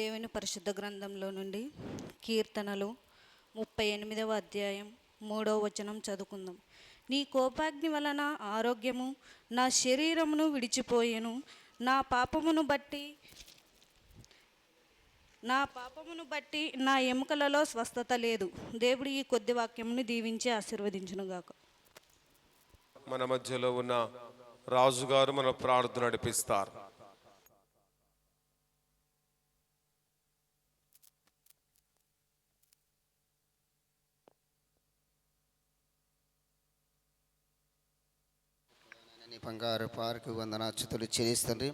దేవుని పరిశుద్ధ గ్రంథంలో నుండి కీర్తనలు 38వ అధ్యాయం 3వ వచనం చదువుకుందాం. నీ కోపాగ్ని వలన ఆరోగ్యము నా శరీరమును విడిచిపోయెను, నా పాపమును బట్టి నా ఎముకలలో స్వస్థత లేదు. దేవుడు ఈ కొద్ది వాక్యమును దీవించి ఆశీర్వదించునుగాక. మన మధ్యలో ఉన్న రాజుగారు మన ప్రార్థన నడిపిస్తారు. బంగారు పార్కు వందనాచ్యుతులు చెల్లిస్తుంది.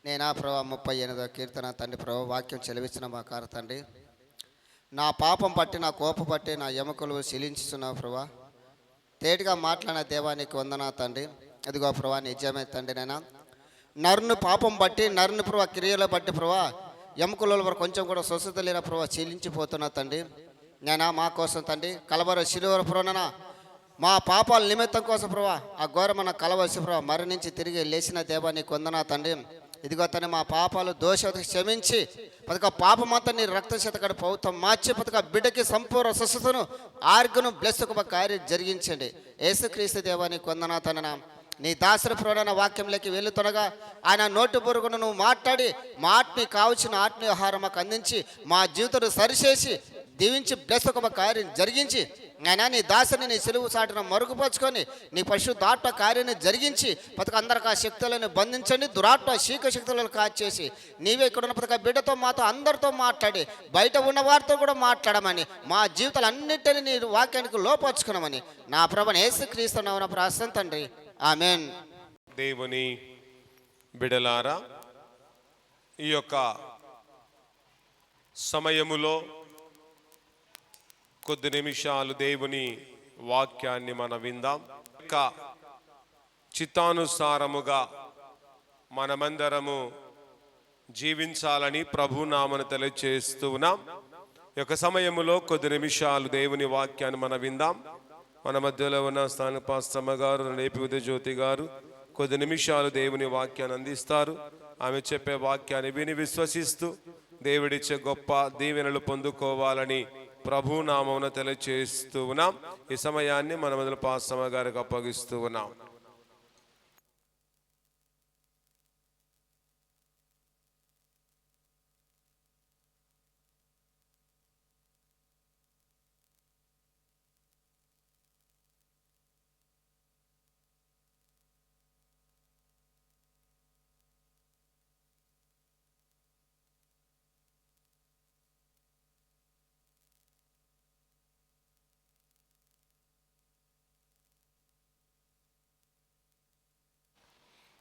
నేను ప్రభా 38వ కీర్తన తండ్రి ప్రభా వాక్యం చెలవిచ్చిన మా కారు తండ్రి, నా పాపం పట్టి నా కోపం పట్టి నా ఎముకలు శీలించుతున్నావు ప్రభా. తేటిగా మాట్లాడిన దేవానికి వందనా తండ్రి. అదిగో ప్రభా నిజమే తండ్రి, నైనా నరుని పాపం బట్టి నరుని ప్రభా క్రియలు బట్టి ప్రభా ఎముకల కొంచెం కూడా స్వస్థత లేన ప్రభా చెల్లించిపోతున్నా తండ్రి. నేనా మా కోసం తండ్రి కలవర శిలువ ప్రభా మా పాపాల నిమిత్తం కోసం ప్రభా ఆ ఘోరమైన కలవలసి ప్రభా మరణించి తిరిగి లేచిన దేవానికి వందనా తండ్రి. ఇదిగో తను మా పాపాలు దోష క్షమించి పదక పాపమంతా నీ రక్త శతకడ పౌతం మార్చి పదక బిడ్డకి సంపూర్ణ స్వస్థతను ఆర్గను బ్లెస్ ఒక కార్యం జరిగించండి. యేసుక్రీస్తు దేవానికి వందనా తండ్రి. నీ దాసరి పురాణ వాక్యంలోకి వెళుతుండగా ఆయన నోటి బురుగును నువ్వు మాట్లాడి మాటని కావచ్చిన ఆత్మీయ ఆహారం మాకు అందించి మా జీవితాన్ని సరిచేసి దీవించి బ్లెస్ ఒక కార్యం జరిగించి అయినా నీ దాసుని నీ సిలువు సాటును మరుగుపరుచుకొని నీ పరిశుద్ధాత్మ కార్యాన్ని జరిగించి పథక అందరికి ఆ శక్తులను బంధించండి. దురాత్మ శీక శక్తులను కాచేసి నీవే ఇక్కడ ఉన్న పథక బిడ్డతో మాతో అందరితో మాట్లాడి బయట ఉన్న వారితో కూడా మాట్లాడమని మా జీవితాలన్నింటినీ నీ వాక్యానికి లోపరుచుకున్నామని నా ప్రభువైన యేసుక్రీస్తు నామమున ప్రార్థన తండ్రి, ఆమేన్. దేవుని బిడలారా, ఈ యొక్క సమయములో కొద్ది నిమిషాలు దేవుని వాక్యాన్ని మనం విందాం. చిత్తానుసారముగా మనమందరము జీవించాలని ప్రభునామను తెలియజేస్తూ ఉన్నాం. ఈ యొక్క సమయములో కొద్ది నిమిషాలు దేవుని వాక్యాన్ని మనం విందాం. మన మధ్యలో ఉన్న స్థానిక పాస్టమ్మ గారు, నేపి ఉదయజ్యోతి గారు కొద్ది నిమిషాలు దేవుని వాక్యాన్ని అందిస్తారు. ఆమె చెప్పే వాక్యాన్ని విని విశ్వసిస్తూ దేవుడిచ్చే గొప్ప దీవెనలు పొందుకోవాలని ప్రభునామమున తెలియజేస్తూ ఉన్నాం. ఈ సమయాన్ని మన మొదలు పాస్టమ్మ గారికి అప్పగిస్తూ ఉన్నాం.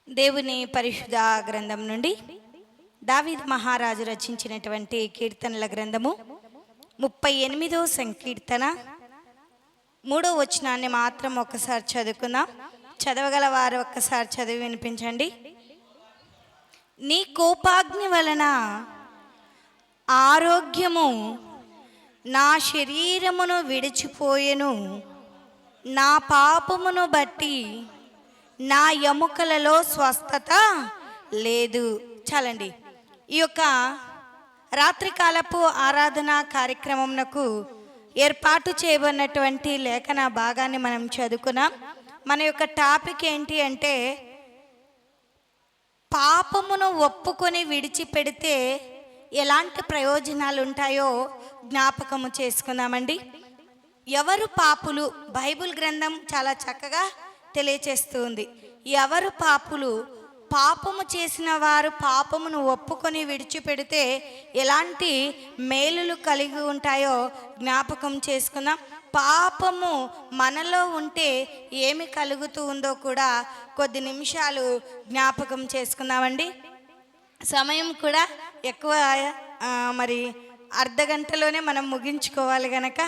దేవుని పరిశుద్ధ గ్రంథం నుండి దావీదు మహారాజు రచించినటువంటి కీర్తనల గ్రంథము 38వ సంకీర్తన 3వ వచనాన్ని మాత్రం ఒక్కసారి చదువుకుందాం. చదవగల వారు ఒక్కసారి చదివి వినిపించండి. నీ కోపాగ్ని వలన ఆరోగ్యము నా శరీరమును విడిచిపోయెను, నా పాపమును బట్టి నా ఎముకలలో స్వస్థత లేదు. చాలండి. ఈ యొక్క రాత్రికాలపు ఆరాధన కార్యక్రమంకు ఏర్పాటు చేయబడినటువంటి లేఖన భాగాన్ని మనం చదువుకున్నాం. మన యొక్క టాపిక్ ఏంటి అంటే పాపమును ఒప్పుకొని విడిచిపెడితే ఎలాంటి ప్రయోజనాలు ఉంటాయో జ్ఞాపకము చేసుకుందామండి. ఎవరు పాపులు? బైబిల్ గ్రంథం చాలా చక్కగా తెలియచేస్తుంది. ఎవరు పాపులు? పాపము చేసిన వారు పాపమును ఒప్పుకొని విడిచిపెడితే ఎలాంటి మేలులు కలిగి ఉంటాయో జ్ఞాపకం చేసుకుందాం. పాపము మనలో ఉంటే ఏమి కలుగుతూ ఉందో కూడా కొద్ది నిమిషాలు జ్ఞాపకం చేసుకుందామండి. సమయం కూడా ఎక్కువ, మరి అర్ధగంటలోనే మనం ముగించుకోవాలి గనక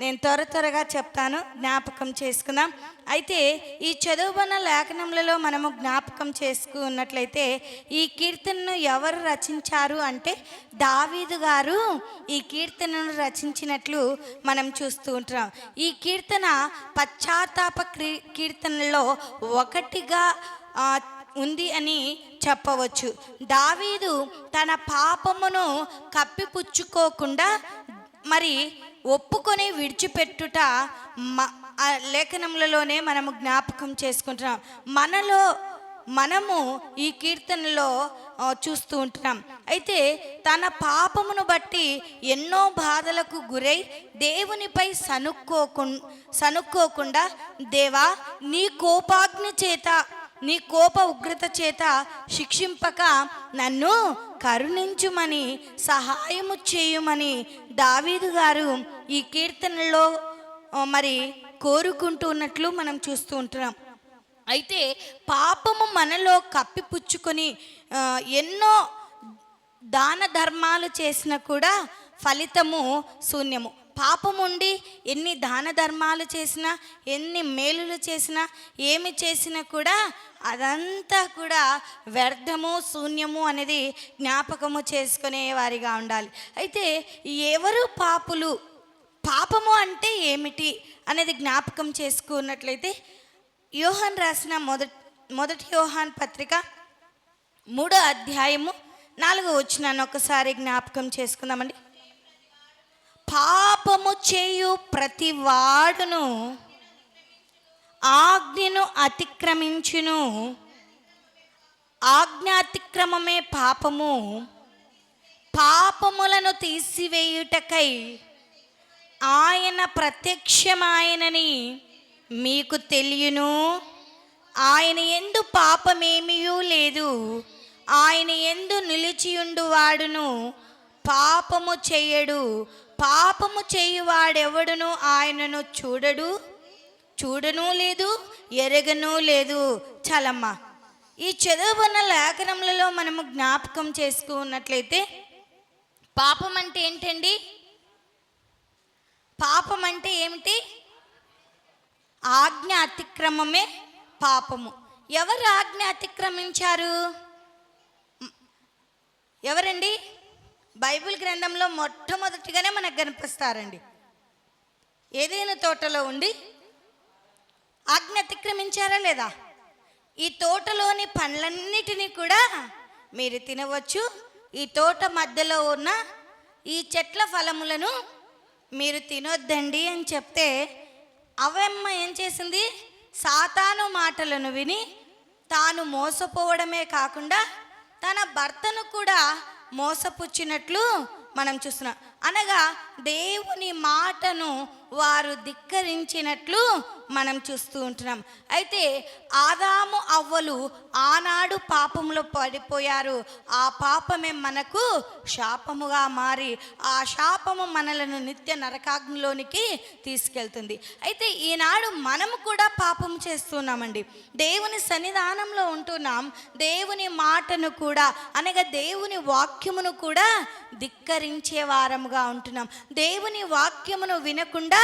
నేను త్వరగా చెప్తాను, జ్ఞాపకం చేసుకుందాం. అయితే ఈ చదువుబడిన లేఖనములలో మనము జ్ఞాపకం చేసుకున్నట్లయితే ఈ కీర్తనను ఎవరు రచించారు అంటే దావీదు గారు ఈ కీర్తనను రచించినట్లు మనం చూస్తూ ఉంటున్నాం. ఈ కీర్తన పశ్చాత్తాప కీర్తనలో ఒకటిగా ఉంది అని చెప్పవచ్చు. దావీదు తన పాపమును కప్పిపుచ్చుకోకుండా మరి ఒప్పుకొని విడిచిపెట్టుట ఆ లేఖనములలోనే మనము జ్ఞాపకం చేసుకుంటున్నాం. మనము ఈ కీర్తనలో చూస్తూ ఉంటున్నాం. అయితే తన పాపమును బట్టి ఎన్నో బాధలకు గురై దేవునిపై సనుక్కోకుండా దేవా నీ కోపాగ్ని చేత, నీ కోప ఉగ్రత చేత శిక్షింపక నన్ను కరుణించుమని, సహాయము చేయుమని దావీదు గారు ఈ కీర్తనలో మరి కోరుకుంటూ ఉన్నట్లు మనం చూస్తూ ఉంటున్నాం. అయితే పాపము మనలో కప్పిపుచ్చుకొని ఎన్నో దాన ధర్మాలు చేసినా కూడా ఫలితము శూన్యము. పాపముండి ఎన్ని దాన ధర్మాలు చేసినా, ఎన్ని మేలులు చేసినా, ఏమి చేసినా కూడా అదంతా కూడా వ్యర్థము, శూన్యము అనేది జ్ఞాపకము చేసుకునే వారిగా ఉండాలి. అయితే ఎవరు పాపులు, పాపము అంటే ఏమిటి అనేది జ్ఞాపకం చేసుకున్నట్లయితే యోహాన్ రాసిన మొదటి యోహాన్ పత్రిక 3వ అధ్యాయము 4వ వచనాన్ని ఒకసారి జ్ఞాపకం చేసుకుందామండి. పాపము చేయు ప్రతి వాడును ఆజ్ఞను అతిక్రమించును, ఆజ్ఞాతిక్రమమే పాపము. పాపములను తీసివేయుటకై ఆయన ప్రత్యక్షమాయనని మీకు తెలియను. ఆయన యందు పాపమేమీయూ లేదు. ఆయన యందు నిలిచియుండు వాడును పాపము చేయడు. పాపము చేయువాడెవడును ఆయనను చూడను లేదు, ఎరగను లేదు. చాలమ్మా, ఈ చదువుకున్న లేఖనములలో మనము జ్ఞాపకం చేసుకున్నట్లయితే పాపం అంటే ఏంటండి? పాపం అంటే ఏమిటి? ఆజ్ఞ అతిక్రమమే పాపము. ఎవరు ఆజ్ఞ అతిక్రమించారు? ఎవరండి? బైబిల్ గ్రంథంలో మొట్టమొదటిగానే మనకు కనిపిస్తారండి. ఏదైనా తోటలో ఉండి ఆజ్ఞ అతిక్రమించారా లేదా? ఈ తోటలోని పండ్లన్నిటినీ కూడా మీరు తినవచ్చు, ఈ తోట మధ్యలో ఉన్న ఈ చెట్ల ఫలములను మీరు తినొద్దండి అని చెప్తే అవమ్మ ఏం చేసింది? సాతాను మాటలను విని తాను మోసపోవడమే కాకుండా తన భర్తను కూడా మోసపుచ్చినట్లు మనం చూస్తున్నాం. అనగా దేవుని మాటను వారు ధిక్కరించినట్లు మనం చూస్తూ ఉంటున్నాం. అయితే ఆదాము అవ్వలు ఆనాడు పాపంలో పడిపోయారు. ఆ పాపమే మనకు శాపముగా మారి ఆ శాపము మనలను నిత్య నరకాగ్నిలోనికి తీసుకెళ్తుంది. అయితే ఈనాడు మనము కూడా పాపం చేస్తున్నామండి. దేవుని సన్నిధానంలో ఉంటున్నాం. దేవుని మాటను కూడా అనగా దేవుని వాక్యమును కూడా ధిక్కరించే వారముగా ఉంటున్నాం. దేవుని వాక్యమును వినకుండా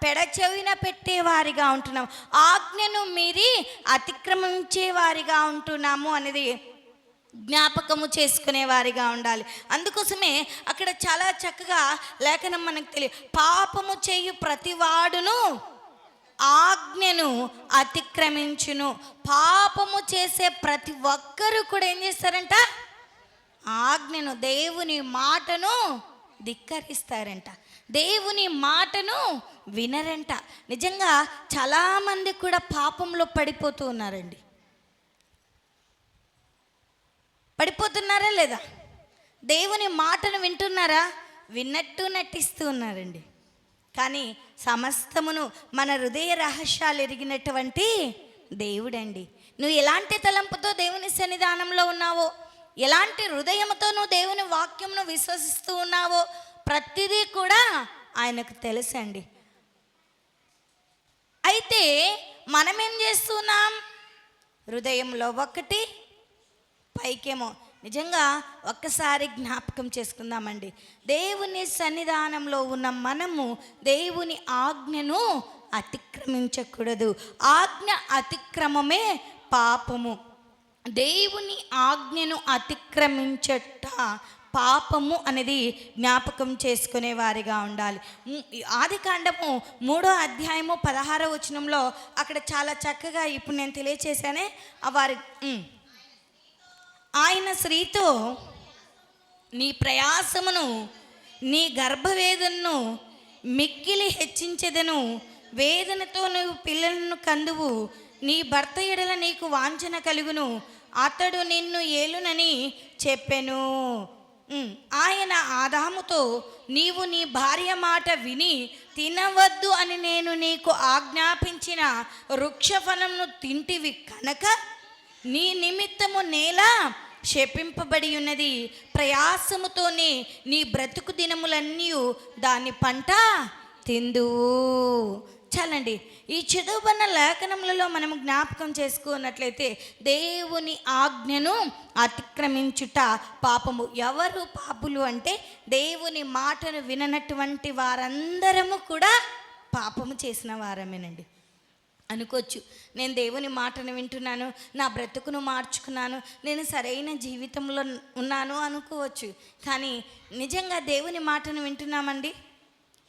పెడచెవిన పెట్టేవారిగా ఉంటున్నాం. ఆజ్ఞను మీరి అతిక్రమించే వారిగా ఉంటున్నాము అనేది జ్ఞాపకము చేసుకునే వారిగా ఉండాలి. అందుకోసమే అక్కడ చాలా చక్కగా లేఖనం మనకు తెలియదు. పాపము చేయు ప్రతివాడును ఆజ్ఞను అతిక్రమించును. పాపము చేసే ప్రతి ఒక్కరూ కూడా ఏం చేస్తారంట? ఆజ్ఞను, దేవుని మాటను ధిక్కరిస్తారంట, దేవుని మాటను వినరంట. నిజంగా చాలామంది కూడా పాపంలో పడిపోతూ ఉన్నారండి. పడిపోతున్నారా లేదా? దేవుని మాటను వింటున్నారా? విన్నట్టు నటిస్తూ ఉన్నారండి. కానీ సమస్తమును మన హృదయ రహస్యాలు ఎరిగినటువంటి దేవుడండి. నువ్వు ఎలాంటి తలంపుతో దేవుని సన్నిధానంలో ఉన్నావో, ఎలాంటి హృదయంతో నువ్వు దేవుని వాక్యంను విశ్వసిస్తూ ఉన్నావో ప్రతిదీ కూడా ఆయనకు తెలుసండి. అయితే మనమేం చేస్తున్నాం? హృదయంలో ఒకటి, పైకేమో. నిజంగా ఒక్కసారి జ్ఞాపకం చేసుకుందామండి. దేవుని సన్నిధానంలో ఉన్న మనము దేవుని ఆజ్ఞను అతిక్రమించకూడదు. ఆజ్ఞ అతిక్రమమే పాపము. దేవుని ఆజ్ఞను అతిక్రమించట పాపము అనేది జ్ఞాపకం చేసుకునే వారిగా ఉండాలి. ఆదికాండము 3వ అధ్యాయము 16వ వచనంలో అక్కడ చాలా చక్కగా ఇప్పుడు నేను తెలియచేశానే వారి ఆయన స్త్రీతో నీ ప్రయాసమును నీ గర్భవేదనను మిక్కిలి హెచ్చించెదను, వేదనతో నువ్వు పిల్లలను కందువు, నీ భర్త ఎడల నీకు వాంఛన కలుగును, అతడు నిన్ను ఏలునని చెప్పెను. ఆయన ఆదాముతో నీవు నీ భార్య మాట విని తినవద్దు అని నేను నీకు ఆజ్ఞాపించిన వృక్షఫలమును తింటివి కనుక నీ నిమిత్తము నేల శపింపబడి ఉన్నది, ప్రయాసముతోనే నీ బ్రతుకు దినములన్నీ దాని పంట తిందువు. చాలండి, ఈ చదువుబడిన లేఖనములలో మనం జ్ఞాపకం చేసుకున్నట్లయితే దేవుని ఆజ్ఞను అతిక్రమించుట పాపము. ఎవరు పాపులు అంటే దేవుని మాటను విననటువంటి వారందరము కూడా పాపము చేసిన వారమేనండి. అనుకోవచ్చు, నేను దేవుని మాటను వింటున్నాను, నా బ్రతుకును మార్చుకున్నాను, నేను సరైన జీవితంలో ఉన్నాను అనుకోవచ్చు. కానీ నిజంగా దేవుని మాటను వింటున్నామండి?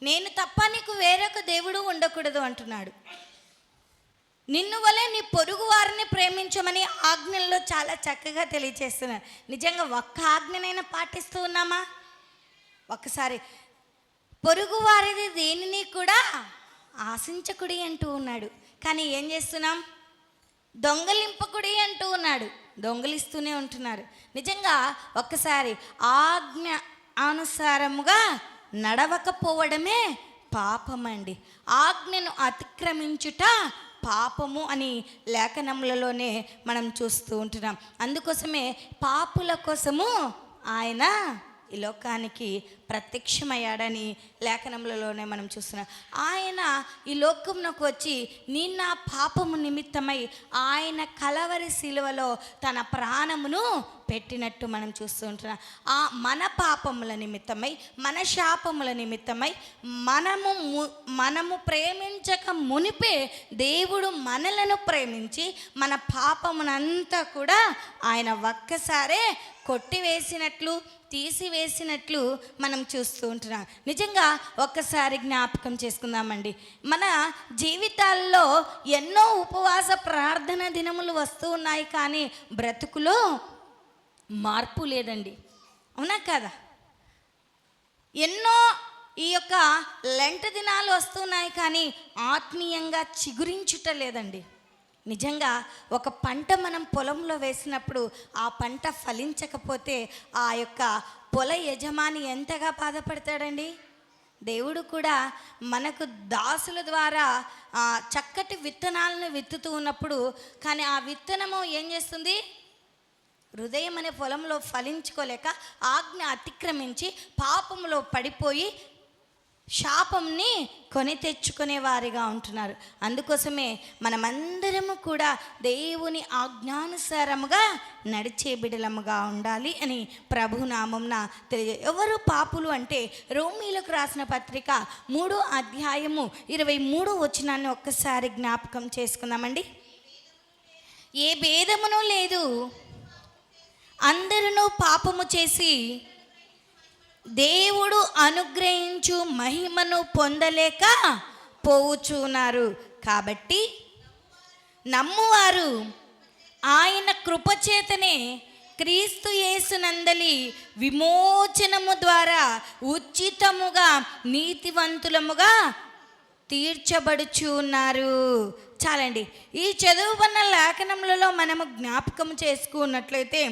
నేను తప్ప నీకు వేరొక దేవుడు ఉండకూడదు అంటున్నాడు. నిన్ను వలె నీ పొరుగు వారిని ప్రేమించమని ఆజ్ఞల్లో చాలా చక్కగా తెలియచేస్తున్నారు. నిజంగా ఒక్క ఆజ్ఞనైనా పాటిస్తూ ఉన్నామా? ఒక్కసారి పొరుగు వారిది దేనిని కూడా ఆశించకుడి అంటూ ఉన్నాడు. కానీ ఏం చేస్తున్నాం? దొంగలింపకుడి అంటూ ఉన్నాడు. దొంగలిస్తూనే ఉంటున్నారు. నిజంగా ఒక్కసారి ఆజ్ఞ అనుసారముగా నడవకపోవడమే పాపమండి. ఆజ్ఞను అతిక్రమించుట పాపము అని లేఖనములలోనే మనం చూస్తూ ఉంటున్నాం. అందుకోసమే పాపుల కోసము ఆయన ఈ లోకానికి ప్రత్యక్షమయ్యాడని లేఖనములలోనే మనం చూస్తున్నాం. ఆయన ఈ లోకంలోకి వచ్చి నీ నా పాపము నిమిత్తమై ఆయన కలవరి శిలువలో తన ప్రాణమును పెట్టినట్టు మనం చూస్తూ ఉంటున్నాం. ఆ మన పాపముల నిమిత్తమై, మన శాపముల నిమిత్తమై మనము ప్రేమించక మునిపే దేవుడు మనలను ప్రేమించి మన పాపమునంతా కూడా ఆయన ఒక్కసారే కొట్టివేసినట్లు, తీసివేసినట్లు మనం చూస్తూ ఉంటున్నాం. నిజంగా ఒక్కసారి జ్ఞాపకం చేసుకుందామండి. మన జీవితాల్లో ఎన్నో ఉపవాస ప్రార్థన దినములు వస్తూ ఉన్నాయి, కానీ బ్రతుకులో మార్పు లేదండి. అవునా కాదా? ఎన్నో ఈ యొక్క లెంట దినాలు వస్తున్నాయి, కానీ ఆత్మీయంగా చిగురించుట లేదండి. నిజంగా ఒక పంట మనం పొలంలో వేసినప్పుడు ఆ పంట ఫలించకపోతే ఆ యొక్క పొల యజమాని ఎంతగా బాధపడతాడండి. దేవుడు కూడా మనకు దాసుల ద్వారా చక్కటి విత్తనాలను విత్తుతూ ఉన్నప్పుడు, కానీ ఆ విత్తనము ఏం చేస్తుంది? హృదయం అనే పొలంలో ఫలించుకోలేక ఆజ్ఞ అతిక్రమించి పాపంలో పడిపోయి శాపంని కొని తెచ్చుకునే వారిగా ఉంటున్నారు. అందుకోసమే మనమందరము కూడా దేవుని ఆజ్ఞానుసారముగా నడిచే బిడలముగా ఉండాలి అని ప్రభునామంన తెలియ. ఎవరు పాపులు అంటే రోమీలకు రాసిన పత్రిక 3వ అధ్యాయము 23వ వచనాన్ని ఒక్కసారి జ్ఞాపకం చేసుకుందామండి. ఏ భేదమును లేదు, అందరూ పాపము చేసి దేవుడు అనుగ్రహించు మహిమను పొందలేక పోవుచున్నారు. కాబట్టి నమ్మువారు ఆయన కృపచేతనే క్రీస్తు యేసునందలి విమోచనము ద్వారా ఉచితముగా నీతివంతులముగా తీర్చబడుచు ఉన్నారు. చాలండి, ఈ చదువుకున్న లేఖనములలో మనము జ్ఞాపకం చేసుకున్నట్లయితే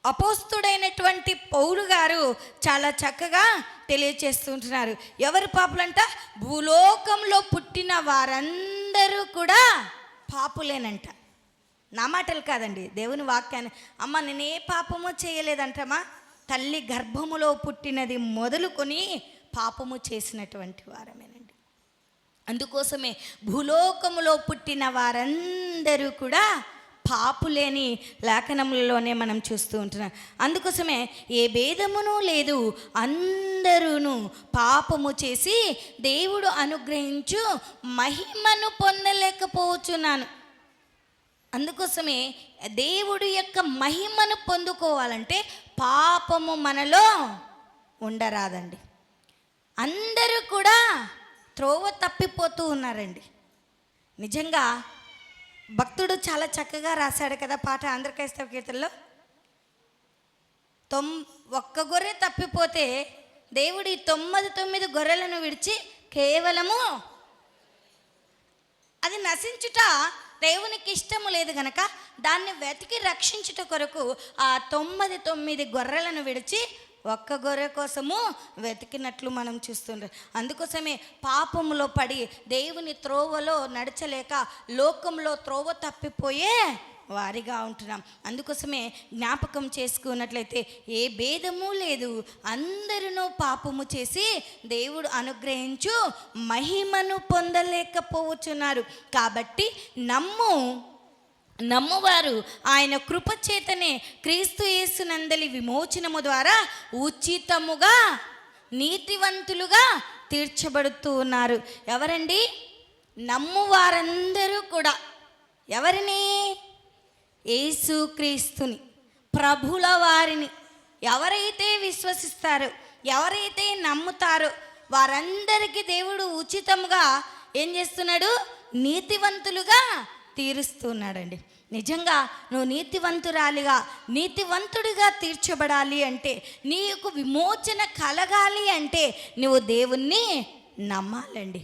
అపోస్తుడైనటువంటి పౌలు గారు చాలా చక్కగా తెలియచేస్తుంటున్నారు. ఎవరు పాపులంట? భూలోకంలో పుట్టిన వారందరూ కూడా పాపులేనంట. నా మాటలు కాదండి, దేవుని వాక్యాన్ని. అమ్మ నేను ఏ పాపము చేయలేదంటమా? తల్లి గర్భములో పుట్టినది మొదలుకొని పాపము చేసినటువంటి వారమేనండి. అందుకోసమే భూలోకములో పుట్టిన వారందరూ కూడా పాపులేని లేఖనములలోనే మనం చూస్తూ ఉంటున్నాం. అందుకోసమే ఏ భేదమును లేదు, అందరూను పాపము చేసి దేవుడు అనుగ్రహించు మహిమను పొందలేకపోతున్నాను. అందుకోసమే దేవుడు యొక్క మహిమను పొందుకోవాలంటే పాపము మనలో ఉండరాదండి. అందరూ కూడా త్రోవ తప్పిపోతూ ఉన్నారండి. నిజంగా భక్తుడు చాలా చక్కగా రాశాడు కదా పాట ఆంధ్ర క్రైస్తవ కీర్తనలో. ఒక్క గొర్రె తప్పిపోతే దేవుడు ఈ 99 గొర్రెలను విడిచి కేవలము అది నశించుట దేవునికి ఇష్టము లేదు గనక దాన్ని వెతికి రక్షించుట కొరకు ఆ 99 గొర్రెలను విడిచి ఒక్క గొర్రె కోసము వెతికినట్లు మనం చూస్తుండ్రు. అందుకోసమే పాపములో పడి దేవుని త్రోవలో నడచలేక లోకంలో త్రోవ తప్పిపోయే వారిగా ఉంటున్నాం. అందుకోసమే జ్ఞాపకం చేసుకున్నట్లయితే ఏ భేదము లేదు, అందరూ పాపము చేసి దేవుడు అనుగ్రహించు మహిమను పొందలేకపోవచ్చున్నారు. కాబట్టి నమ్మువారు ఆయన కృపచేతనే క్రీస్తు యేసునందలి విమోచనము ద్వారా ఉచితముగా నీతివంతులుగా తీర్చబడుతూ ఉన్నారు. ఎవరండి? నమ్మువారందరూ కూడా. ఎవరిని? యేసుక్రీస్తుని, ప్రభుల వారిని. ఎవరైతే విశ్వసిస్తారో, ఎవరైతే నమ్ముతారో వారందరికీ దేవుడు ఉచితంగా ఏం చేస్తున్నాడు? నీతివంతులుగా తీరుస్తున్నాడండి. నిజంగా నువ్వు నీతివంతుడిగా తీర్చబడాలి అంటే, నీకు విమోచన కలగాలి అంటే నువ్వు దేవుణ్ణి నమ్మాలండి.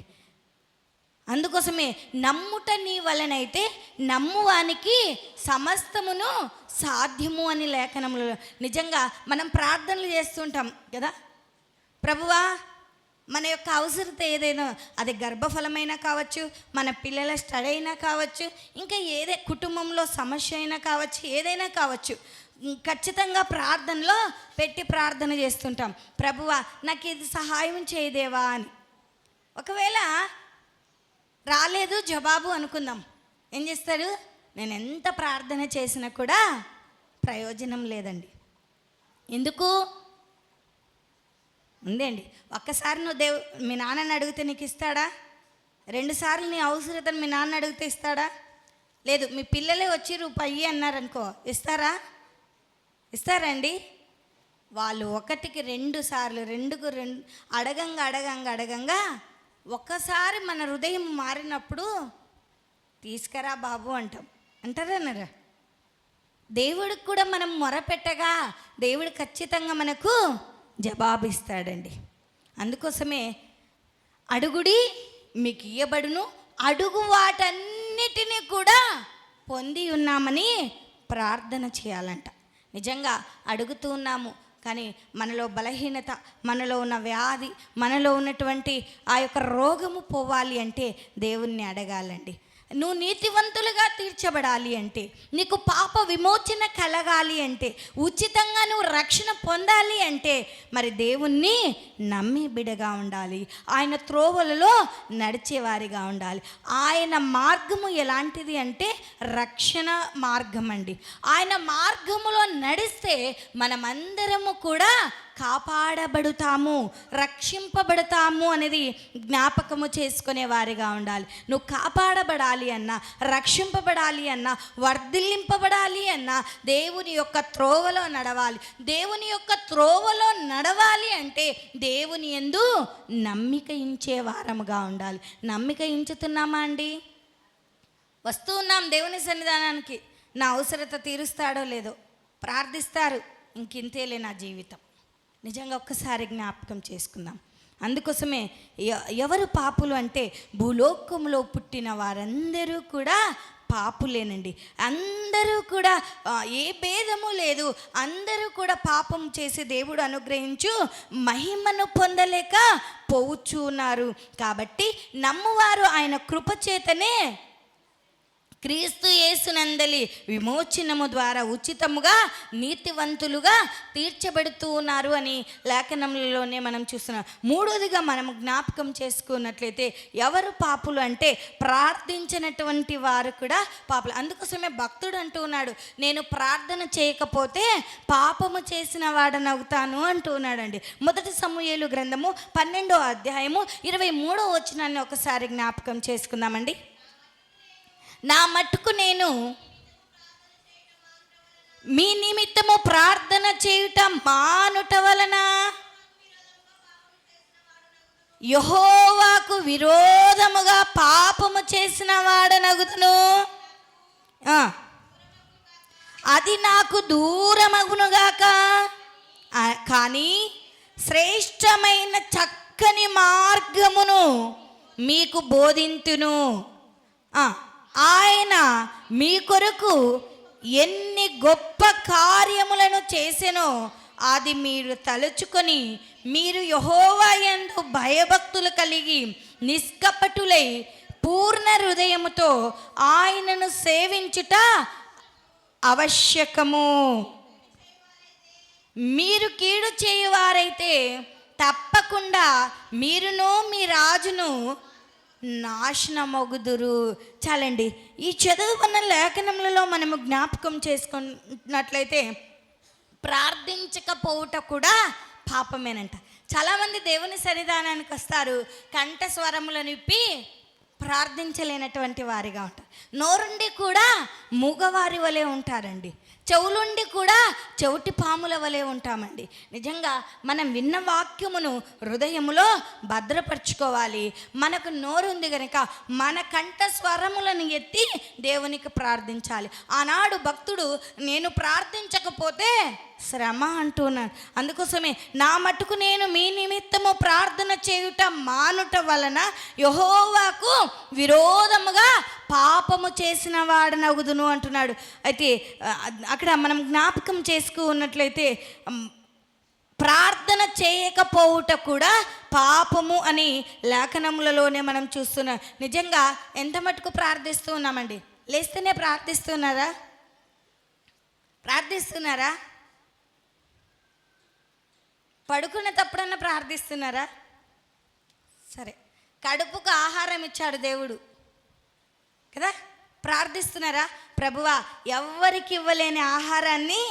అందుకోసమే నమ్ముట నీ వలనైతే నమ్మువానికి సమస్తమును సాధ్యము అని లేఖనంలో. నిజంగా మనం ప్రార్థనలు చేస్తుంటాం కదా, ప్రభువా మన యొక్క అవసరత ఏదైనా, అది గర్భఫలమైనా కావచ్చు, మన పిల్లల స్టడీ అయినా కావచ్చు, ఇంకా కుటుంబంలో సమస్య అయినా కావచ్చు, ఏదైనా కావచ్చు, ఖచ్చితంగా ప్రార్థనలో పెట్టి ప్రార్థన చేస్తుంటాం. ప్రభువా నాకు ఇది సహాయం చేయదేవా అని. ఒకవేళ రాలేదు జవాబు అనుకుందాం, ఏం చేస్తాడు? నేను ఎంత ప్రార్థన చేసినా కూడా ప్రయోజనం లేదండి. ఎందుకు ఉందండి? ఒక్కసారి నువ్వు మీ నాన్నని అడిగితే నీకు ఇస్తాడా? 2 సార్లు నీ అవసరతను మీ నాన్న అడిగితే ఇస్తాడా? లేదు. మీ పిల్లలే వచ్చి రూపాయి అన్నారనుకో, ఇస్తారండి? వాళ్ళు 1కి 2 సార్లు, 2కు 2 అడగంగా ఒక్కసారి మన హృదయం మారినప్పుడు తీసుకురా బాబు అంటారన్నారా? దేవుడికి కూడా మనం మొరపెట్టగా దేవుడు ఖచ్చితంగా మనకు జవాబిస్తాడండి. అందుకోసమే అడుగుడి మీకు ఇయ్యబడును, అడుగు వాటన్నిటినీ కూడా పొంది ఉన్నామని ప్రార్థన చేయాలంట. నిజంగా అడుగుతూ ఉన్నాము, కానీ మనలో బలహీనత, మనలో ఉన్న వ్యాధి, మనలో ఉన్నటువంటి ఆ యొక్క రోగము పోవాలి అంటే దేవుణ్ణి అడగాలండి. నువ్వు నీతివంతులుగా తీర్చబడాలి అంటే, నీకు పాప విమోచన కలగాలి అంటే, ఉచితంగా నువ్వు రక్షణ పొందాలి అంటే మరి దేవుణ్ణి నమ్మే బిడగా ఉండాలి. ఆయన త్రోవలలో నడిచేవారిగా ఉండాలి. ఆయన మార్గము ఎలాంటిది అంటే రక్షణ మార్గం అండి. ఆయన మార్గములో నడిస్తే మనమందరము కూడా కాపాడబడుతాము, రక్షింపబడతాము అనేది జ్ఞాపకము చేసుకునే వారిగా ఉండాలి. నువ్వు కాపాడబడాలి అన్నా, రక్షింపబడాలి అన్నా, వర్ధిల్లింపబడాలి అన్నా దేవుని యొక్క త్రోవలో నడవాలి. దేవుని యొక్క త్రోవలో నడవాలి అంటే దేవుని యందు నమ్మిక ఇంచే వారముగా ఉండాలి. నమ్మిక ఇంచుతున్నామా అండి? వస్తూ ఉన్నాం దేవుని సన్నిధానానికి, నా అవసరత తీరుస్తాడో లేదో ప్రార్థిస్తారు, ఇంకింతేలే నా జీవితం. నిజంగా ఒక్కసారి జ్ఞాపకం చేసుకుందాం. అందుకోసమే ఎవరు పాపులు అంటే భూలోకంలో పుట్టిన వారందరూ కూడా పాపులేనండి. అందరూ కూడా ఏ భేదము లేదు, అందరూ కూడా పాపం చేసి దేవుడు అనుగ్రహించు మహిమను పొందలేక పోవచ్చు ఉన్నారు. కాబట్టి నమ్మువారు ఆయన కృపచేతనే క్రీస్తు యేసునందలి విమోచనము ద్వారా ఉచితముగా నీతివంతులుగా తీర్చబడుతూ ఉన్నారు అని లేఖనంలోనే మనం చూస్తున్నాం. మూడోదిగా మనం జ్ఞాపకం చేసుకున్నట్లయితే ఎవరు పాపులు అంటే ప్రార్థించినటువంటి వారు కూడా పాపులు. అందుకోసమే భక్తుడు అంటూ ఉన్నాడు, నేను ప్రార్థన చేయకపోతే పాపము చేసిన వాడనవుతాను అంటూ ఉన్నాడండి. 1 సమూయేలు గ్రంథము 12వ అధ్యాయము 23వ వచనాన్ని ఒకసారి జ్ఞాపకం చేసుకుందామండి. నా మట్టుకు నేను మీ నిమిత్తము ప్రార్థన చేయుట మానుట వలన యెహోవాకు విరోధముగా పాపము చేసిన వాడనగుదును, అది నాకు దూరమగునుగాక. కానీ శ్రేష్టమైన చక్కని మార్గమును మీకు బోధింతును. ఆయన మీ కొరకు ఎన్ని గొప్ప కార్యములను చేసెనో అది మీరు తలుచుకొని మీరు యెహోవా యందు భయభక్తులు కలిగి నిష్కపటులై పూర్ణ హృదయముతో ఆయనను సేవించుట ఆవశ్యకము. మీరు కీడు చేయువారైతే తప్పకుండా మీరును మీ రాజును నాశనమగుదురు. చాలండి, ఈ చదువుకున్న లేఖనములలో మనము జ్ఞాపకం చేసుకున్నట్లయితే ప్రార్థించకపోవుట కూడా పాపమేనంట. చాలామంది దేవుని సన్నిధానానికి వస్తారు, కంఠస్వరములను నిప్పి ప్రార్థించలేనటువంటి వారిగా ఉంటారు. నోరుండి కూడా మూగవారి వలె ఉంటారండి. చెవులుండి కూడా చెవిటి పాముల వలె ఉంటామండి. నిజంగా మనం విన్న వాక్యమును హృదయములో భద్రపరచుకోవాలి. మనకు నోరుంది కనుక మన కంఠ స్వరములను ఎత్తి దేవునికి ప్రార్థించాలి. ఆనాడు భక్తుడు నేను ప్రార్థించకపోతే శ్రమ అంటున్నాడు. అందుకోసమే నా మట్టుకు నేను మీ నిమిత్తము ప్రార్థన చేయుట మానుట వలన యెహోవాకు విరోధముగా పాపము చేసిన వాడనగుదును అంటున్నాడు. అయితే అక్కడ మనం జ్ఞాపకం చేసుకున్నట్లయితే ప్రార్థన చేయకపోవుట కూడా పాపము అని లేఖనములలోనే మనం చూస్తున్నాం. నిజంగా ఎంత మటుకు ప్రార్థిస్తూ ఉన్నామండి? లేస్తేనే ప్రార్థిస్తున్నారా? పడుకునేటప్పుడన్నా ప్రార్థిస్తున్నారా? సరే, కడుపుకు ఆహారం ఇచ్చాడు దేవుడు కదా, ప్రార్థిస్తున్నారా? ప్రభువా, ఎవ్వరికి ఇవ్వలేని ఆహారాన్ని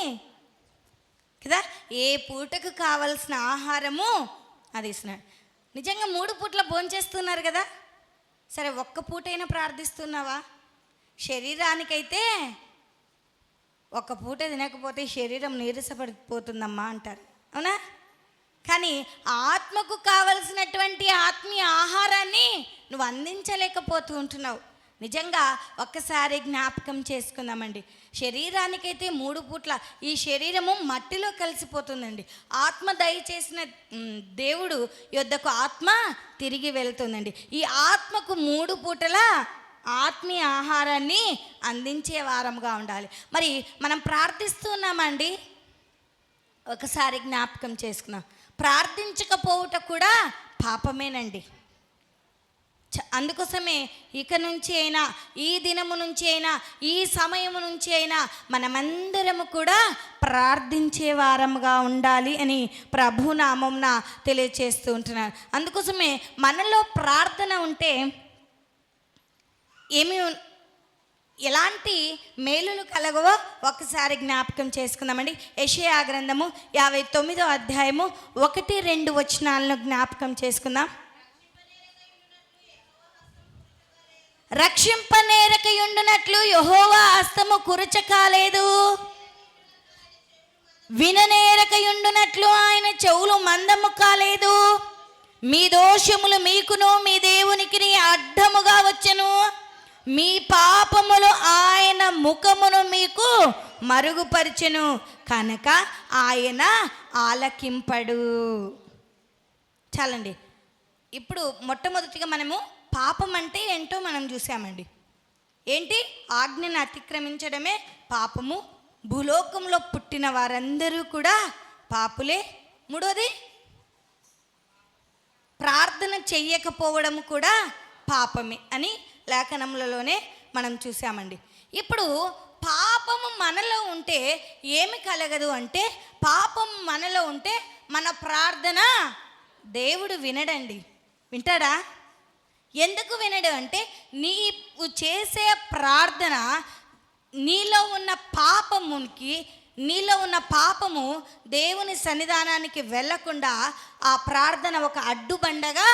కదా, ఏ పూటకు కావలసిన ఆహారము అది ఇస్తున్నాడు. నిజంగా 3 పూట్ల భోంచేస్తున్నారు కదా, సరే ఒక్క పూటైనా ప్రార్థిస్తున్నావా? శరీరానికైతే ఒక్క పూట తినకపోతే శరీరం నీరసపడిపోతుందమ్మా అంటారు, అవునా? కానీ ఆత్మకు కావలసినటువంటి ఆత్మీయ ఆహారాన్ని నువ్వు అందించలేకపోతూ ఉంటున్నావు. నిజంగా ఒక్కసారి జ్ఞాపకం చేసుకుందామండి. శరీరానికైతే 3 పూట్ల ఈ శరీరము మట్టిలో కలిసిపోతుందండి. ఆత్మ దయచేసిన దేవుడు యొద్దకు ఆత్మ తిరిగి వెళ్తుందండి. ఈ ఆత్మకు 3 పూటల ఆత్మీయ ఆహారాన్ని అందించే వారంగా ఉండాలి. మరి మనం ప్రార్థిస్తున్నామండి, ఒకసారి జ్ఞాపకం చేసుకుందాం. ప్రార్థించకపోవుట కూడా పాపమేనండి. అందుకోసమే ఇక నుంచి అయినా, ఈ దినము నుంచి అయినా, ఈ సమయము నుంచి అయినా మనమందరము కూడా ప్రార్థించే వారముగా ఉండాలి అని ప్రభునామంన తెలియచేస్తూ ఉంటున్నాను. అందుకోసమే మనలో ప్రార్థన ఉంటే ఎలాంటి మేలులు కలగవో ఒకసారి జ్ఞాపకం చేసుకుందామండి. యెషయా గ్రంథము 59వ అధ్యాయము 1-2 వచనాలను జ్ఞాపకం చేసుకుందాం. రక్షింపనేరకయుండునట్లు యెహోవా హస్తము కురచకాలేదు, విననేరకయుండునట్లు ఆయన చెవులు మందము కాలేదు. మీ దోషములు మీకును మీ దేవునికి అడ్డముగా వచ్చెను, మీ పాపములు ఆయన ముఖమును మీకు మరుగుపరిచెను కనుక ఆయన ఆలకింపడు. చాలండి, ఇప్పుడు మొట్టమొదటిగా మనము పాపం అంటే ఏంటో మనం చూసామండి. ఏంటి? ఆజ్ఞను అతిక్రమించడమే పాపము. భూలోకంలో పుట్టిన వారందరూ కూడా పాపులే. 3వది ప్రార్థన చెయ్యకపోవడం కూడా పాపమే అని లేఖనములలోనే మనం చూసామండి. ఇప్పుడు పాపము మనలో ఉంటే ఏమి కలగదు అంటే, పాపం మనలో ఉంటే మన ప్రార్థన దేవుడు వినడండి. వింటాడా? ఎందుకు వినడు అంటే, నీవు చేసే ప్రార్థన నీలో ఉన్న పాపము దేవుని సన్నిధానానికి వెళ్ళకుండా ఆ ప్రార్థన ఒక అడ్డుబండగా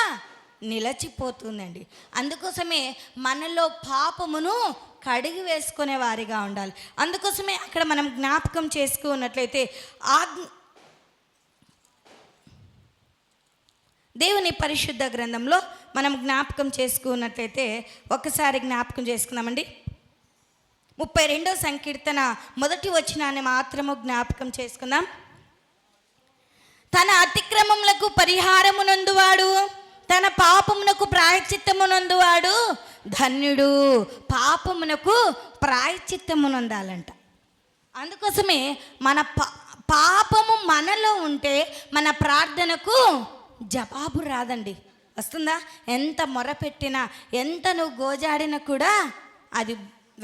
నిలచిపోతుందండి. అందుకోసమే మనలో పాపమును కడిగి వేసుకునే వారిగా ఉండాలి. అందుకోసమే అక్కడ మనం జ్ఞాపకం చేసుకున్నట్లయితే దేవుని పరిశుద్ధ గ్రంథంలో మనం జ్ఞాపకం చేసుకున్నట్లయితే ఒకసారి జ్ఞాపకం చేసుకుందామండి. 32వ సంకీర్తన 1వ వచనాన్ని మాత్రము జ్ఞాపకం చేసుకుందాం. తన అతిక్రమములకు పరిహారమునందువాడు, తన పాపమునకు ప్రాయశ్చిత్తమునందువాడు ధన్యుడు. పాపమునకు ప్రాయశ్చిత్తమునందాలంట. అందుకోసమే మన పాపము మనలో ఉంటే మన ప్రార్థనకు జవాబు రాదండి. వస్తుందా? ఎంత మొరపెట్టినా, ఎంత నువ్వు గోజాడినా కూడా అది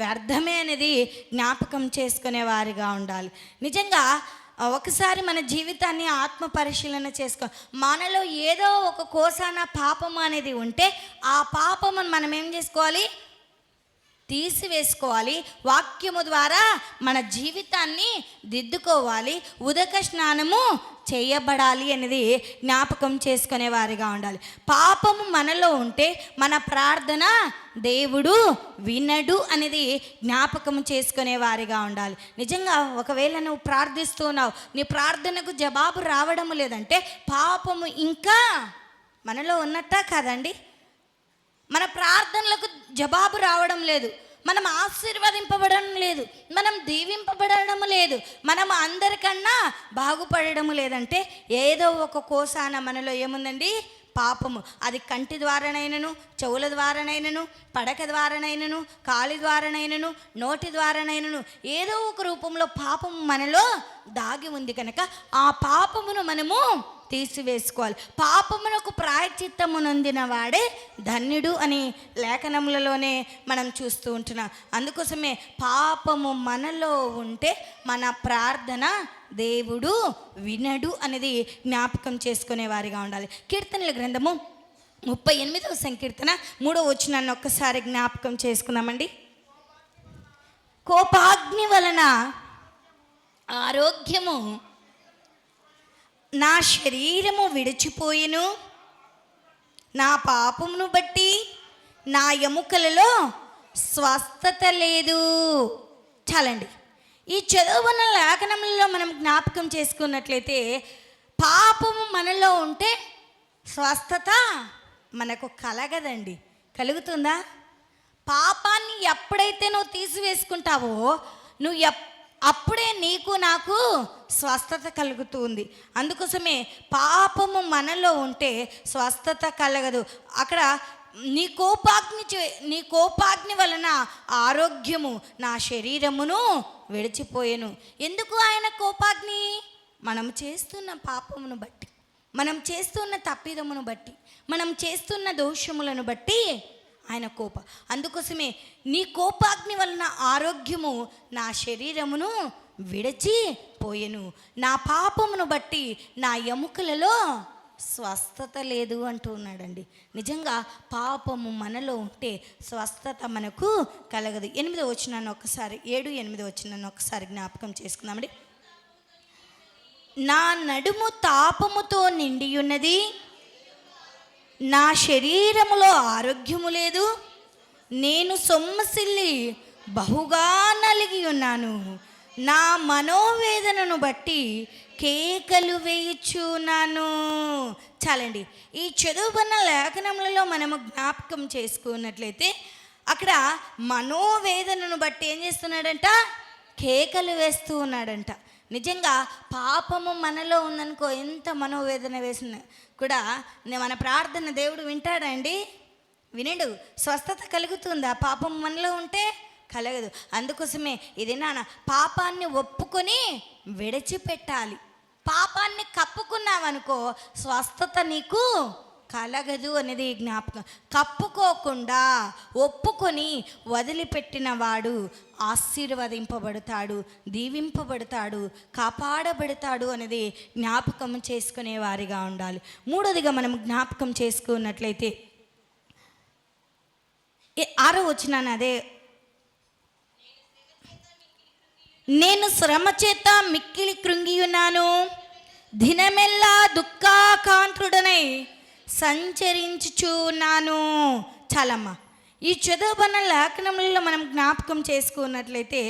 వ్యర్థమే అనేది జ్ఞాపకం చేసుకునే వారిగా ఉండాలి. నిజంగా ఒకసారి మన జీవితాన్ని ఆత్మ పరిశీలన చేసుకో. మనలో ఏదో ఒక కోసాన పాపము అనేది ఉంటే ఆ పాపమును మనం ఏం చేసుకోవాలి? తీసివేసుకోవాలి. వాక్యము ద్వారా మన జీవితాన్ని దిద్దుకోవాలి. ఉదక స్నానము చేయబడాలి అనేది జ్ఞాపకం చేసుకునే వారిగా ఉండాలి. పాపము మనలో ఉంటే మన ప్రార్థన దేవుడు వినడు అనేది జ్ఞాపకం చేసుకునే వారిగా ఉండాలి. నిజంగా ఒకవేళ నువ్వు ప్రార్థిస్తున్నావు, నీ ప్రార్థనకు జవాబు రావడం లేదంటే పాపము ఇంకా మనలో ఉన్నట్టా కాదండి? మన ప్రార్థనలకు జవాబు రావడం లేదు, మనం ఆశీర్వదింపబడడం లేదు, మనం దీవింపబడడం లేదు, మనం అందరికన్నా బాగుపడడం లేదంటే ఏదో ఒక కోసాన మనలో ఏముందండి? పాపము. అది కంటి ద్వారానైనను, చెవుల ద్వారానైనను, పడక ద్వారానైనను, కాలి ద్వారానైనను, నోటి ద్వారానైనను ఏదో ఒక రూపంలో పాపము మనలో దాగి ఉంది కనుక ఆ పాపమును మనము తీసివేసుకోవాలి. పాపమునకు ప్రాయశ్చిత్తమునొందిన వాడే ధన్యుడు అని లేఖనములలోనే మనం చూస్తూ ఉంటున్నాం. అందుకోసమే పాపము మనలో ఉంటే మన ప్రార్థన దేవుడు వినడు అనేది జ్ఞాపకం చేసుకునే వారిగా ఉండాలి. కీర్తనల గ్రంథము 38వ సంకీర్తన 3వ వచనాన్ని ఒక్కసారి జ్ఞాపకం చేసుకుందామండి. కోపాగ్ని వలన ఆరోగ్యము నా శరీరము విడిచిపోయెను, నా పాపమును బట్టి నా ఎముకలలో స్వస్థత లేదు. చాలండి. ఈ చదువున్న లేఖనంలో మనం జ్ఞాపకం చేసుకున్నట్లయితే పాపము మనలో ఉంటే స్వస్థత మనకు కలగదండి. కలుగుతుందా? పాపాన్ని ఎప్పుడైతే నువ్వు తీసివేసుకుంటావో అప్పుడే నీకు నాకు స్వస్థత కలుగుతుంది. అందుకోసమే పాపము మనలో ఉంటే స్వస్థత కలగదు. అక్కడ నీ కోపాగ్ని వలన ఆరోగ్యము నా శరీరమును విడిచిపోయెను. ఎందుకు ఆయన కోపాగ్ని? మనం చేస్తున్న పాపమును బట్టి, మనం చేస్తున్న తప్పిదమును బట్టి, మనం చేస్తున్న దోషములను బట్టి ఆయన కోప. అందుకోసమే నీ కోపాగ్ని వలన ఆరోగ్యము నా శరీరమును విడిచిపోయెను, నా పాపమును బట్టి నా ఎముకలలో స్వస్థత లేదు అంటూ ఉన్నాడండి. నిజంగా పాపము మనలో ఉంటే స్వస్థత మనకు కలగదు. 8వ వచనాన్ని ఒకసారి 7-8 వచనాన్ని ఒకసారి జ్ఞాపకం చేసుకుందామండి. నా నడుము తాపముతో నిండి ఉన్నది, నా శరీరములో ఆరోగ్యము లేదు, నేను సొమ్మసిల్లి బహుగా నలిగి ఉన్నాను, నా మనోవేదనను బట్టి కేకలు వేయుచున్నాను. చాలండి. ఈ చదువుకున్న లేఖనములలో మనము జ్ఞాపకం చేసుకున్నట్లయితే అక్కడ మనోవేదనను బట్టి ఏం చేస్తున్నాడంట? కేకలు వేస్తూ ఉన్నాడంట. నిజంగా పాపము మనలో ఉందనుకో, ఎంత మనోవేదన వేసిన కూడా మన ప్రార్థన దేవుడు వింటాడండి? వినడు. స్వస్థత కలుగుతుందా? పాపం మనలో ఉంటే కలగదు. అందుకోసమే ఇది నాన్న పాపాన్ని ఒప్పుకొని విడిచిపెట్టాలి. పాపాన్ని కప్పుకున్నావనుకో స్వస్థత నీకు కలగదు అనేది జ్ఞాపకం. కప్పుకోకుండా ఒప్పుకొని వదిలిపెట్టిన వాడు ఆశీర్వదింపబడతాడు, దీవింపబడతాడు, కాపాడబడతాడు అనేది జ్ఞాపకం చేసుకునే వారిగా ఉండాలి. మూడోదిగా మనం జ్ఞాపకం చేసుకున్నట్లయితే 6వ వచనాన్ని అదే, నేను శ్రమ చేత మిక్కిలి కృంగియున్నాను, దినమెల్లా దుఃఖాకాంతుడనై సంచరించుచున్నాను. చాలమ్మ. ఈ చదువుబన్న లేఖనములలో మనం జ్ఞాపకం చేసుకున్నట్లయితే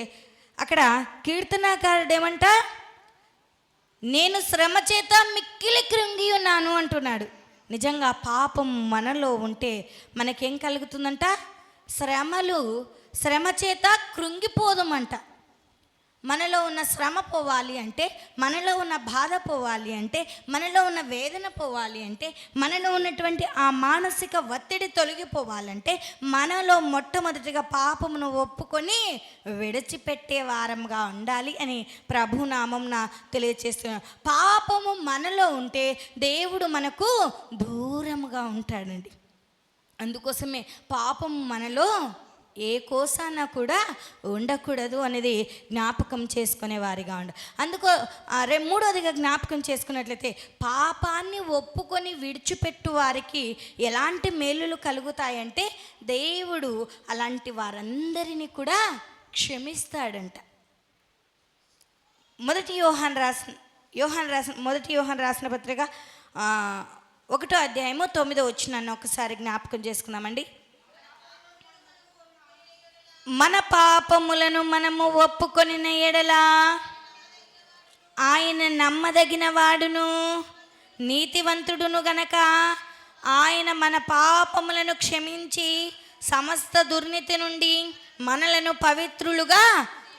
అక్కడ కీర్తనాకారుడు ఏమంట? నేను శ్రమ చేత మిక్కిలి కృంగి ఉన్నాను అంటున్నాడు. నిజంగా పాపం మనలో ఉంటే మనకేం కలుగుతుందంట? శ్రమ చేత కృంగిపోదామంట. మనలో ఉన్న శ్రమ పోవాలి అంటే, మనలో ఉన్న బాధ పోవాలి అంటే, మనలో ఉన్న వేదన పోవాలి అంటే, మనలో ఉన్నటువంటి ఆ మానసిక ఒత్తిడి తొలగిపోవాలంటే, మనలో మొట్టమొదటిగా పాపమును ఒప్పుకొని విడిచిపెట్టే వారంగా ఉండాలి అని ప్రభునామంన తెలియచేస్తున్నాను. పాపము మనలో ఉంటే దేవుడు మనకు దూరంగా ఉంటాడండి. అందుకోసమే పాపము మనలో ఏ కోసాన కూడా ఉండకూడదు అనేది జ్ఞాపకం చేసుకునే వారిగా ఉండ. అందుకో మూడోదిగా జ్ఞాపకం చేసుకున్నట్లయితే, పాపాన్ని ఒప్పుకొని విడిచిపెట్టు వారికి ఎలాంటి మేలులు కలుగుతాయంటే, దేవుడు అలాంటి వారందరినీ కూడా క్షమిస్తాడంట. మొదటి యోహాన్ రాసిన పత్రిక 1వ అధ్యాయము 9వ వచనాన్ని ఒకసారి జ్ఞాపకం చేసుకుందామండి. మన పాపములను మనము ఒప్పుకొనిన ఎడల ఆయన నమ్మదగిన వాడును నీతివంతుడును గనక ఆయన మన పాపములను క్షమించి సమస్త దుర్నీతి నుండి మనలను పవిత్రులుగా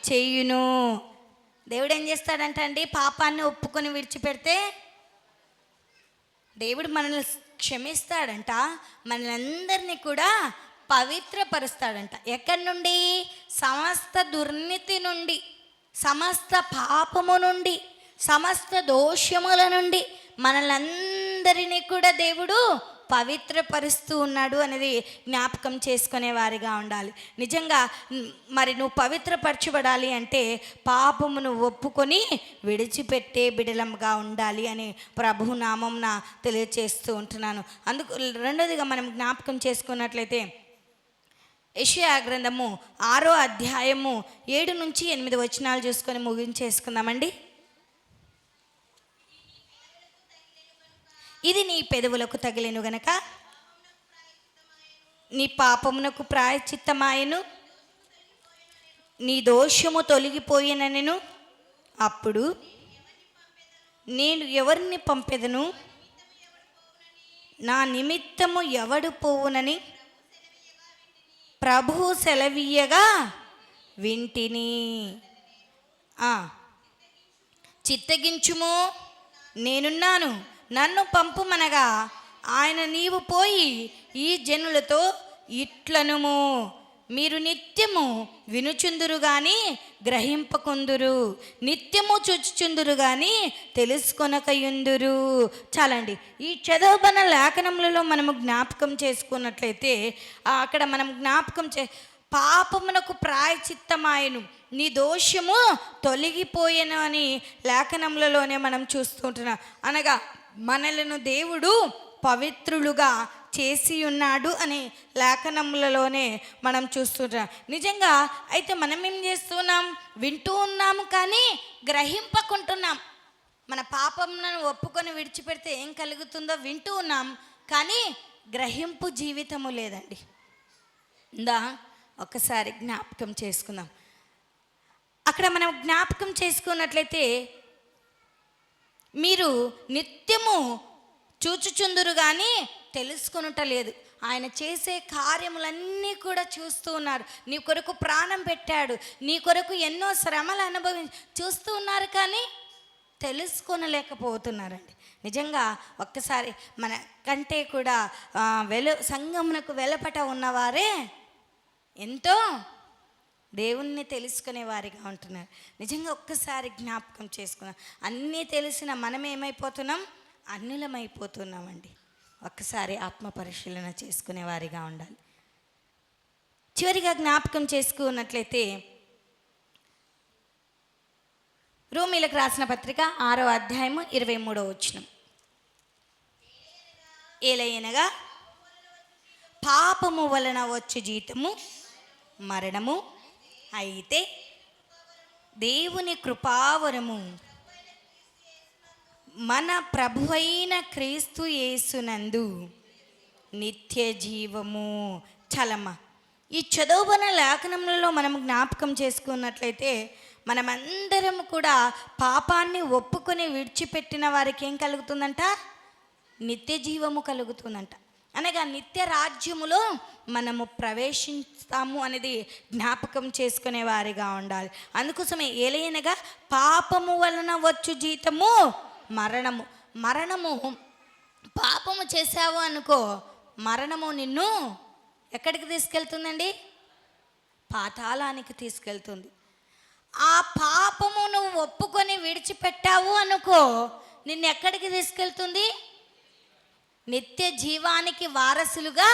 చేయును. దేవుడు ఏం చేస్తాడంట అండి? పాపాన్ని ఒప్పుకొని విడిచిపెడితే దేవుడు మనల్ని క్షమిస్తాడంట, మనలందరినీ కూడా పవిత్రపరుస్తాడంట. ఎక్కడి నుండి? సమస్త దుర్నీతి నుండి, సమస్త పాపము నుండి, సమస్త దోషముల నుండి మనలందరినీ కూడా దేవుడు పవిత్రపరుస్తూ ఉన్నాడు అనేది జ్ఞాపకం చేసుకునే వారిగా ఉండాలి. నిజంగా మరి నువ్వు పవిత్రపరచబడాలి అంటే పాపమును ఒప్పుకొని విడిచిపెట్టే బిడలంగా ఉండాలి అని ప్రభు నామంన తెలియచేస్తూ ఉంటున్నాను. అందుకు రెండోదిగా మనం జ్ఞాపకం చేసుకున్నట్లయితే, యెషయా గ్రంథము 6వ అధ్యాయము 7 నుంచి 8 వచనాలు చూసుకొని ముగించేసుకుందామండి. ఇది నీ పెదవులకు తగిలెను గనక నీ పాపమునకు ప్రాయశ్చిత్తమాయెను, నీ దోషము తొలగిపోయిననెను. అప్పుడు నేను ఎవరిని పంపెదను, నా నిమిత్తము ఎవడు పోవునని ప్రభువు సెలవీయగా వింటిని. చిత్తగించుము, నేనున్నాను, నన్ను పంపుమనగా ఆయన, నీవు పోయి ఈ జనులతో ఇట్లనుము, మీరు నిత్యము వినుచుందురు గాని గ్రహింపకుందురు, నిత్యము చూచుచుందురు గాని తెలుసుకొనకయుందురు. చాలండి. ఈ చదవబన లేఖనములలో మనము జ్ఞాపకం చేసుకున్నట్లయితే, అక్కడ మనం జ్ఞాపకం పాపమునకు ప్రాయశ్చిత్తమాయెను, నీ దోషము తొలగిపోయెను అని లేఖనములలోనే మనం చూస్తుంటున్నాం. అనగా మనలను దేవుడు పవిత్రులుగా చేసి ఉన్నాడు అని లేఖనములలోనే మనం చూస్తున్నాం. నిజంగా అయితే మనం ఏం చేస్తున్నాం? వింటూ ఉన్నాము కానీ గ్రహింపకుంటున్నాం. మన పాపములను ఒప్పుకొని విడిచిపెడితే ఏం కలుగుతుందో వింటూ ఉన్నాం కానీ గ్రహింపు జీవితము లేదండి. ఒకసారి జ్ఞాపకం చేసుకుందాం. అక్కడ మనం జ్ఞాపకం చేసుకున్నట్లయితే, మీరు నిత్యము చూచుచుందురు కానీ తెలుసుకొనుట లేదు. ఆయన చేసే కార్యములన్నీ కూడా చూస్తూ ఉన్నారు. నీ కొరకు ప్రాణం పెట్టాడు, నీ కొరకు ఎన్నో శ్రమలు చూస్తూ ఉన్నారు కానీ తెలుసుకొనలేకపోతున్నారండి. నిజంగా ఒక్కసారి మన కంటే కూడా సంఘమునకు వెలపట ఉన్నవారే ఎంతో దేవుణ్ణి తెలుసుకునే వారిగా ఉంటున్నారు. నిజంగా ఒక్కసారి జ్ఞాపకం చేసుకున్నాం. అన్నీ తెలిసిన మనం ఏమైపోతున్నాం? అన్యులమైపోతున్నామండి. ఒక్కసారి ఆత్మ పరిశీలన చేసుకునే వారిగా ఉండాలి. చివరిగా జ్ఞాపకం చేసుకున్నట్లయితే, రోమీలకు రాసిన పత్రిక 6వ అధ్యాయము 23వ వచనం. ఏలయనగా పాపము వలన వచ్చు జీతము మరణము, అయితే దేవుని కృపావరము మన ప్రభువైన క్రీస్తు యేసునందు నిత్య జీవము. చలమ ఈ చదువుబన లేఖనములలో మనం జ్ఞాపకం చేసుకున్నట్లయితే, మనమందరం కూడా పాపాన్ని ఒప్పుకొని విడిచిపెట్టిన వారికి ఏం కలుగుతుందంట? నిత్య జీవము కలుగుతుందంట. అనగా నిత్య రాజ్యములో మనము ప్రవేశిస్తాము అనేది జ్ఞాపకం చేసుకునే వారిగా ఉండాలి. అందుకోసమే ఏలైనగా పాపము వలన వచ్చు జీతము మరణము. పాపము చేశావు అనుకో, మరణము నిన్ను ఎక్కడికి తీసుకెళ్తుందండి? పాతాళానికి తీసుకెళ్తుంది. ఆ పాపము నువ్వు ఒప్పుకొని విడిచిపెట్టావు అనుకో, నిన్ను ఎక్కడికి తీసుకెళ్తుంది? నిత్య జీవానికి వారసులుగా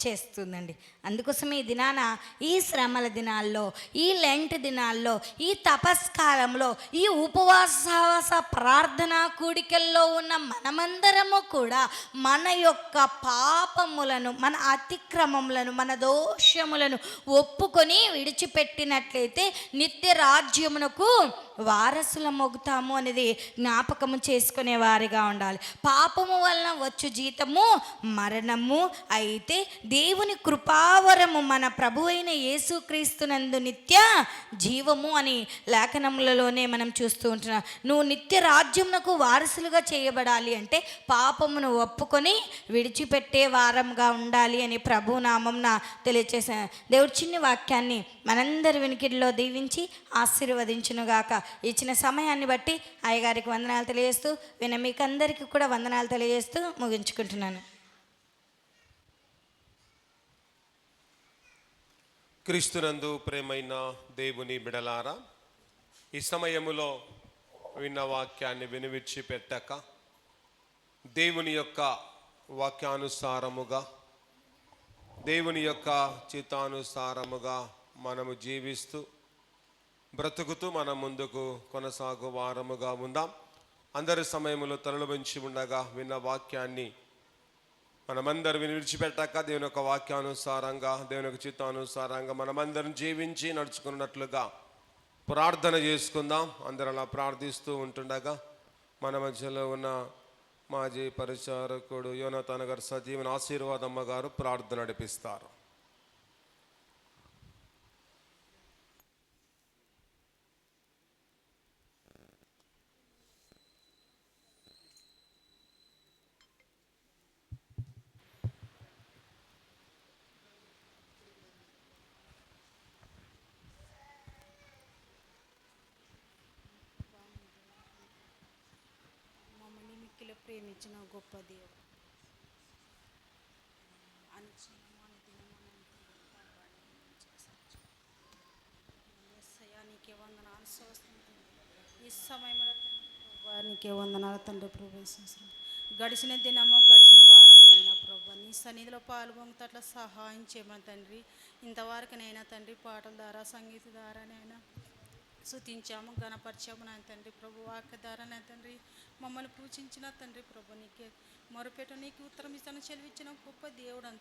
చేస్తుందండి. అందుకోసం ఈ దినాన, ఈ శ్రమల దినాల్లో, ఈ లెంట్ దినాల్లో, ఈ తపస్కాలంలో, ఈ ఉపవాస ప్రార్థన కూడికల్లో ఉన్న మనమందరము కూడా మన యొక్క పాపములను, మన అతిక్రమములను, మన దోషములను ఒప్పుకొని విడిచిపెట్టినట్లయితే నిత్య రాజ్యమునకు వారసులమొగుతాము అనేది జ్ఞాపకము చేసుకునే వారిగా ఉండాలి. పాపము వలన వచ్చు జీతము మరణము. అయితే దేవుని కృపావరము మన ప్రభు అయిన యేసుక్రీస్తునందు నిత్య జీవము అని లేఖనములలోనే మనం చూస్తూ ఉంటున్నాం. నువ్వు నిత్య రాజ్యమునకు వారసులుగా చేయబడాలి అంటే పాపమును ఒప్పుకొని విడిచిపెట్టే వారంగా ఉండాలి అని ప్రభు నామంన తెలియచేశాను. దేవుడి చిన్ని వాక్యాన్ని మనందరి వినికిడిలో దీవించి ఆశీర్వదించునుగాక. ఇచ్చిన సమయాన్ని బట్టి అయ్యగారికి వందనాలు తెలియజేస్తూ, మీకు అందరికీ కూడా వందనాలు తెలియజేస్తూ ముగించుకుంటున్నాను. క్రీస్తునందు ప్రేమైన దేవుని బిడలారా, ఈ సమయములో విన్న వాక్యాన్ని వినివిడిచిపెట్టక దేవుని యొక్క వాక్యానుసారముగా, దేవుని యొక్క చిత్తానుసారముగా మనము జీవిస్తూ బ్రతుకుతూ మనం ముందుకు కొనసాగు వారముగా ఉందాం. అందరి సమయంలో తలలు వంచి ఉండగా విన్న వాక్యాన్ని మనమందరం విడిచిపెట్టాక దేవుని యొక్క వాక్యానుసారంగా, దేవుని యొక్క చిత్తానుసారంగా మనమందరం జీవించి నడుచుకున్నట్లుగా ప్రార్థన చేసుకుందాం. అందరూ అలా ప్రార్థిస్తూ ఉంటుండగా మన మధ్యలో ఉన్న మాజీ పరిచారకుడు యోనాథన్ గారు, సజీవన ఆశీర్వాదమ్మ గారు ప్రార్థన నడిపిస్తారు. మమ్మల్ని మిక్కిలి ప్రేమించిన గొప్ప దేవుడు, నీకే వందనాలు స్తోత్రం. ఈ సమయంలో నీకే వందనాలు తండ్రి ప్రభు. గడిచిన దినము, గడిచిన వారమునైనా ప్రభు నీ సన్నిధిలో పాల్గొంగతట్ల సహాయం చేయమని తండ్రి. ఇంతవరకునైనా తండ్రి పాటల ద్వారా, సంగీత ద్వారానైనా స్తుతించాము, గణపరిచాము నా తండ్రి ప్రభు. వాక్య ద్వారా నా తండ్రి మమ్మల్ని పూజించిన తండ్రి ప్రభు, నీకే మొరపెట్టు, నీకు ఉత్తరం ఇస్తాను చెల్లించిన గొప్ప దేవుడు.